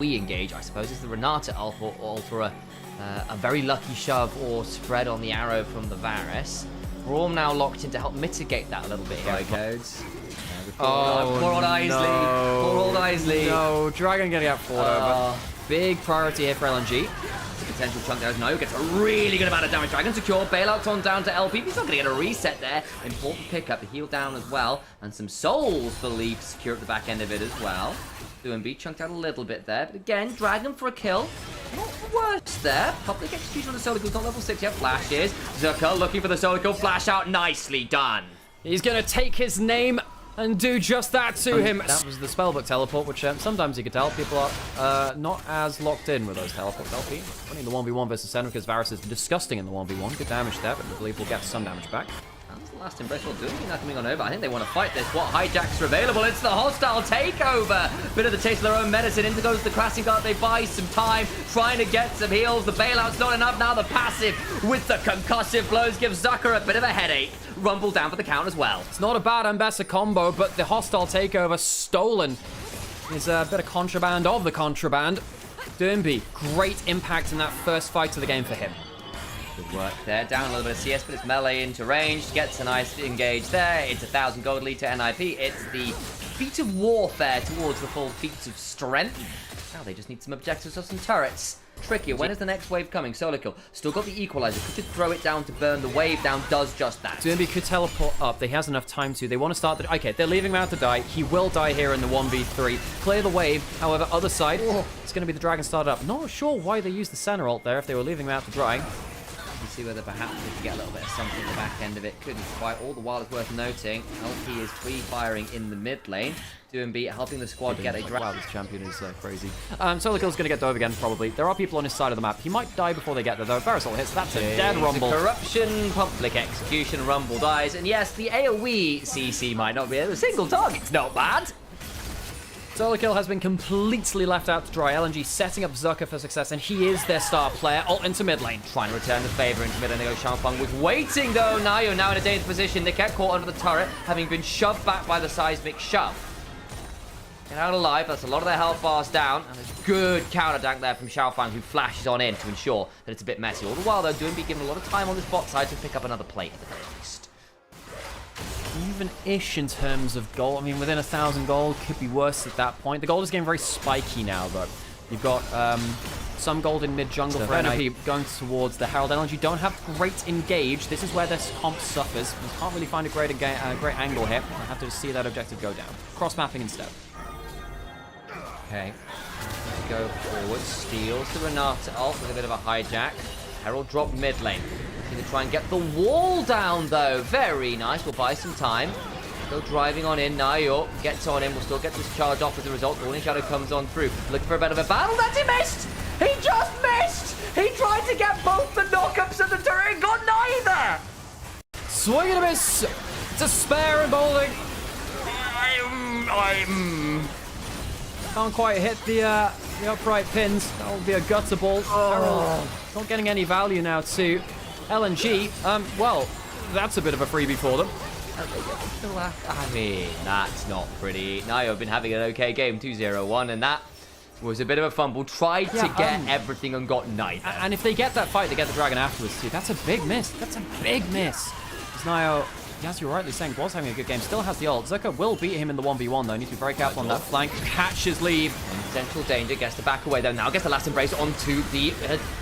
we engage, I suppose, is the Renata all for a very lucky shove or spread on the arrow from the Varus. We're all now locked in to help mitigate that a little bit here. Codes. Oh, poor old Isley. No. Poor old Isley. No, Dragon getting out forward over. Big priority here for LNG. It's a potential chunk there. No, gets a really good amount of damage. Dragon secure. Bailout's on down to LP. He's not going to get a reset there. Important pickup. The heal down as well. And some souls for Leaf to secure at the back end of it as well. W2D1 chunked out a little bit there. But again, Dragon for a kill. Not the worst there. Public execution on the solo kill. Not level 6 yet. Flashes. Zerka looking for the solo kill. Flash out. Nicely done. He's going to take his name and do just that to him. That was the spellbook teleport, which sometimes you could tell people are not as locked in with those teleports. LP running the 1v1 versus Senna because Varus is disgusting in the 1v1. Good damage there, but I believe we'll get some damage back. That's the last embrace. Well, doing that coming on over. I think they want to fight this. What hijacks are available? It's the hostile takeover. Bit of the taste of their own medicine. Into goes the Crashing Guard. They buy some time, trying to get some heals. The bailout's not enough. Now the passive with the concussive blows gives Zucker a bit of a headache. Rumble down for the count as well. It's not a bad Ambessa combo, but the hostile takeover stolen is a bit of contraband of the contraband. W2D1, great impact in that first fight of the game for him. Good work there. Down a little bit of CS, but it's melee into range. Gets a nice engage there. It's 1,000 gold lead to NIP. It's the feat of warfare towards the full feats of strength. Now they just need some objectives of some turrets. Trickier. When is the next wave coming? Solo kill. Still got the equalizer. Could just throw it down to burn the wave down. Does just that. W2D1 could teleport up. He has enough time to. They want to start the... Okay, they're leaving him out to die. He will die here in the 1v3. Clear the wave. However, other side, it's going to be the Dragon started up. Not sure why they used the Senna ult there if they were leaving him out to dry. You see whether perhaps they could get a little bit of something at the back end of it. Couldn't quite. All the while it's worth noting, LP is free firing in the mid lane. W2D1 helping the squad get a dragon. Wow, this champion is crazy. Solo kill's going to get dove again, probably. There are people on his side of the map. He might die before they get there, though. Varus ult hits. That's a dead rumble. Corruption, public execution, rumble dies. And yes, the AoE CC might not be a single target's not bad. Solo kill has been completely left out to dry. LNG setting up Zucker for success, and he is their star player. Ult into mid lane. Trying to return the favor into mid lane. They go Xiangfang with waiting, though. Now you're now in a dangerous position. They get caught under the turret, having been shoved back by the seismic shove. Get out alive. That's a lot of their health bars down. And a good counter dank there from Xiangfang, who flashes on in to ensure that it's a bit messy. All the while, though, W2D1 given a lot of time on this bot side to pick up another plate at the very least. Even-ish in terms of gold. I mean, within 1,000 gold, could be worse at that point. The gold is getting very spiky now, though. You've got some gold in mid-jungle for NIP going towards the Herald. LNG don't have great engage. This is where this comp suffers. We can't really find a great angle here. I have to just see that objective go down. Cross-mapping instead. Okay. Go forward. Steals the Renata ult with a bit of a hijack. Herald drop mid lane. Going to try and get the wall down, though. Very nice. We'll buy some time. Still driving on in. Nayo gets on in. We'll still get this charge off as a result. Warning Shadow comes on through. Looking for a bit of a battle. That's he missed! He just missed! He tried to get both the knockups of the turret. Got neither! Swing and a miss. Despair and bowling. Can't quite hit the upright pins. That will be a gutter ball. Herald not getting any value now too. LNG, well, that's a bit of a freebie for them. I mean, that's not pretty. Nayo have been having an okay game, 2-0-1, and that was a bit of a fumble. Tried to get everything and got neither. And if they get that fight, they get the Dragon afterwards too. That's a big miss. That's a big miss. Because Nayo, as you're rightly saying, was having a good game. Still has the ult. Zucker will beat him in the 1v1, though. Needs to be very careful on that flank. Catches lead. Potential danger. Gets to back away, though. Now gets the last embrace onto the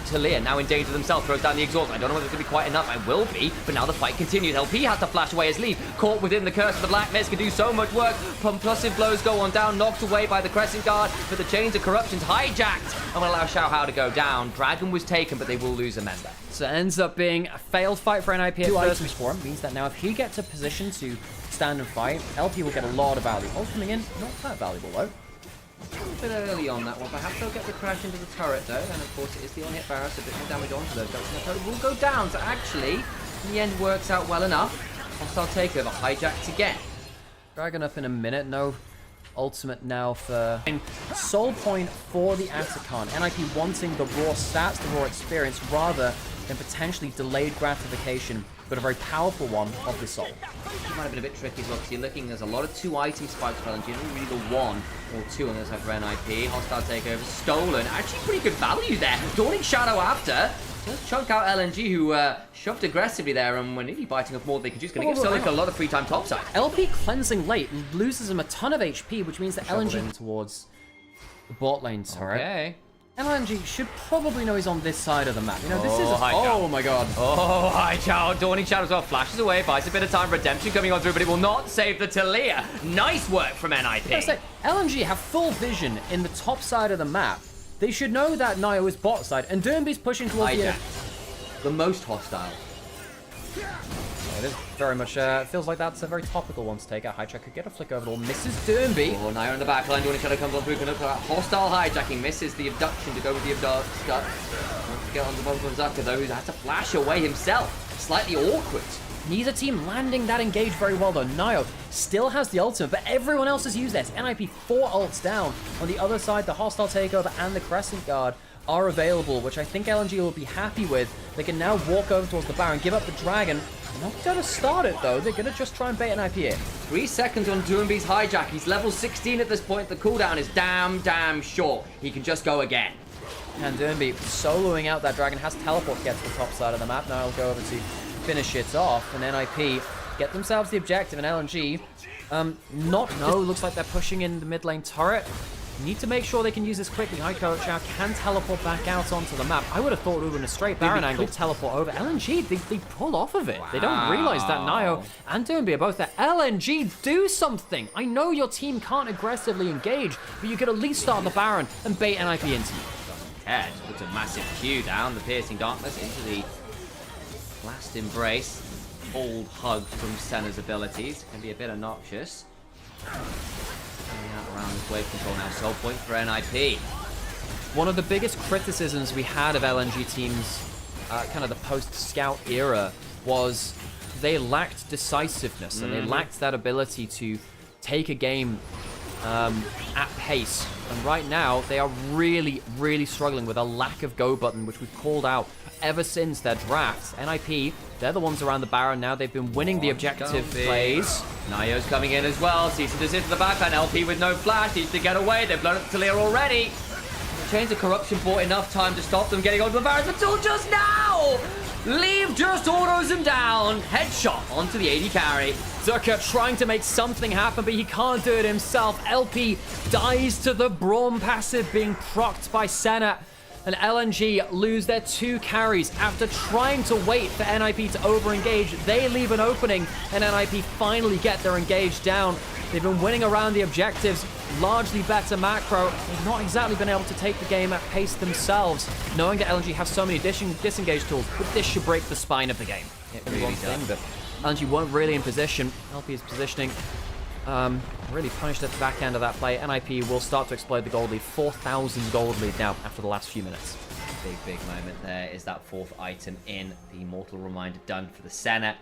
Talia. Now in danger themselves. Throws down the exhaust. I don't know whether it's going to be quite enough. I will be. But now the fight continues. LP has to flash away his lead. Caught within the curse of the Black Mist. Can do so much work. Compulsive blows go on down. Knocked away by the Crescent Guard. But the chains of corruptions hijacked. And will allow Xiao Hao to go down. Dragon was taken, but they will lose a member. So it ends up being a failed fight for NIP at first. For him means that now if he gets a position to stand and fight, LP will get a lot of value. Ult coming in, not that valuable though. A bit early on that one. Perhaps they'll get the crash into the turret though, and of course it is the on-hit Varus, a bit more damage onto those guys. And the turret will go down, so actually, in the end, works out well enough. Hostile takeover, hijacked again. Dragon up in a minute, no ultimate now for Soul Point for the Atakan. NIP wanting the raw stats, the raw experience, rather than potentially delayed gratification, but a very powerful one of the Soul. It might have been a bit tricky as well, because you're looking, there's a lot of 2-item spikes for LNG, not really the 1 or 2 on this side for NIP. Hostile takeover, stolen. Actually pretty good value there. Dawning Shadow after. Just chunk out LNG, who shoved aggressively there, and when nearly biting off more than they can do. It's going to give Solik a lot of free time topside. LP cleansing late, loses him a ton of HP, which means that LNG towards the bot lane turret. Okay. LNG should probably know he's on this side of the map. You know, this is... Oh my god. Oh, hi, Chow. Dawning Shadow as well. Flashes away, buys a bit of time. Redemption coming on through, but it will not save the Talia. Nice work from NIP. I was say, LNG have full vision in the top side of the map. They should know that Nio is bot side, and Dermby's pushing towards the most hostile. It is very much, feels like that's a very topical one to take out. Hijack could get a flick over the wall, misses Dermby. Oh, Nio in the back line, Dawning Shadow comes on through, can look for that hostile hijacking, misses the abduction to go with the abduct. Wants to get on the bottom of Zucker though, who's had to flash away himself. Slightly awkward. Neither team landing that engage very well though. Nio still has the ultimate, but everyone else has used this. NIP 4 ults down. On the other side, the hostile takeover and the Crescent Guard are available, which I think LNG will be happy with. They can now walk over towards the Baron, give up the Dragon. They're not going to start it though. They're going to just try and bait NIP in. 3 seconds on Dermby's hijack. He's level 16 at this point. The cooldown is damn short. He can just go again. And Dermby soloing out that Dragon, has teleport to get to the top side of the map. Now he'll go over to finish it off, and NIP get themselves the objective, and LNG looks like they're pushing in the mid lane turret. Need to make sure they can use this quickly. Hijack Chow can teleport back out onto the map. I would have thought it would have been a straight Baron angle, teleport over. LNG, they pull off of it. Wow. They don't realize that Nio and Dermby are both there. LNG, do something! I know your team can't aggressively engage, but you could at least start the Baron and bait NIP into you. Ted puts a massive Q down, the Piercing Darkness into the Last Embrace. Old hug from Senna's abilities. Can be a bit obnoxious. Out around this wave control now. Soul Point for NIP. One of the biggest criticisms we had of LNG teams, kind of the post-scout era, was they lacked decisiveness and they lacked that ability to take a game at pace. And right now, they are really struggling with a lack of go button, which we've called out ever since their drafts. NIP, they're the ones around the Baron now. They've been winning the objective plays. Nio's coming in as well. Cease and desist to the backline. LP with no flash. Needs to get away. They've blown up the Talia already. Chains of Corruption bought enough time to stop them getting onto the Baron until just now. Leave just autos him down. Headshot onto the AD carry. Zucker trying to make something happen, but he can't do it himself. LP dies to the Braum passive being procced by Senna. And LNG lose their 2 carries after trying to wait for NIP to over-engage. They leave an opening, and NIP finally get their engage down. They've been winning around the objectives, largely better macro. They've not exactly been able to take the game at pace themselves, knowing that LNG have so many disengage tools, but this should break the spine of the game. It really does. But LNG weren't really in position. LP is positioning. Really punished at the back end of that play. NIP will start to explode the gold lead. 4,000 gold lead now after the last few minutes. Big moment there is that 4th item in the Mortal Reminder done for the Senna.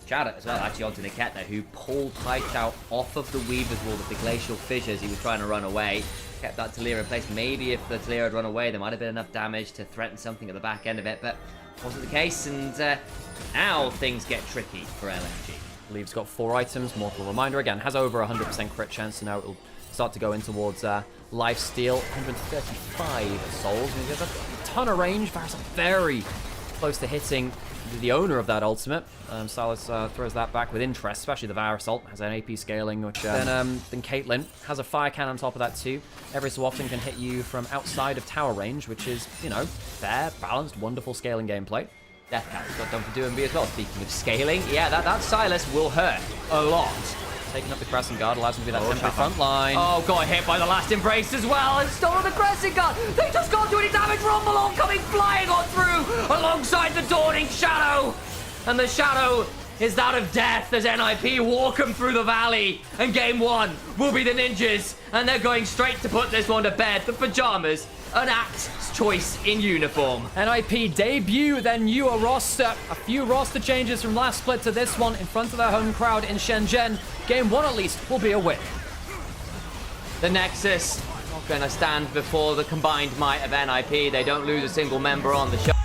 Shout out as well, actually, onto Niket there, who pulled Haichao off of the Weaver's Wall with the Glacial Fissures. He was trying to run away. Kept that Talia in place. Maybe if the Talia had run away, there might have been enough damage to threaten something at the back end of it, but wasn't the case, and now things get tricky for LNG. Leave's got 4 items. Mortal Reminder, again, has over 100% crit chance, so now it'll start to go in towards lifesteal. 135 souls. I mean, there's a ton of range. Varus very close to hitting the owner of that ultimate. Silas throws that back with interest, especially the Varus ult. Has an AP scaling, which then Caitlyn has a fire cannon on top of that too. Every so often can hit you from outside of tower range, which is, you know, fair, balanced, wonderful scaling gameplay. Death Count's got done for Doomby as well. Speaking of scaling, yeah, that Silas will hurt a lot. Taking up the Crescent Guard allows him to be that temporary front line. Oh, got hit by the Last Embrace as well, and stolen the Crescent Guard. They just can't do any damage. Rumble coming flying on through alongside the Dawning Shadow. And the Shadow is that of death as NIP walk them through the valley. And game 1 will be the Ninjas, and they're going straight to put this one to bed. The Pyjamas, an act choice in uniform. NIP debut their newer roster. A few roster changes from last split to this one in front of their home crowd in Shenzhen. Game 1 at least will be a win. The Nexus not going to stand before the combined might of NIP. They don't lose a single member on the show.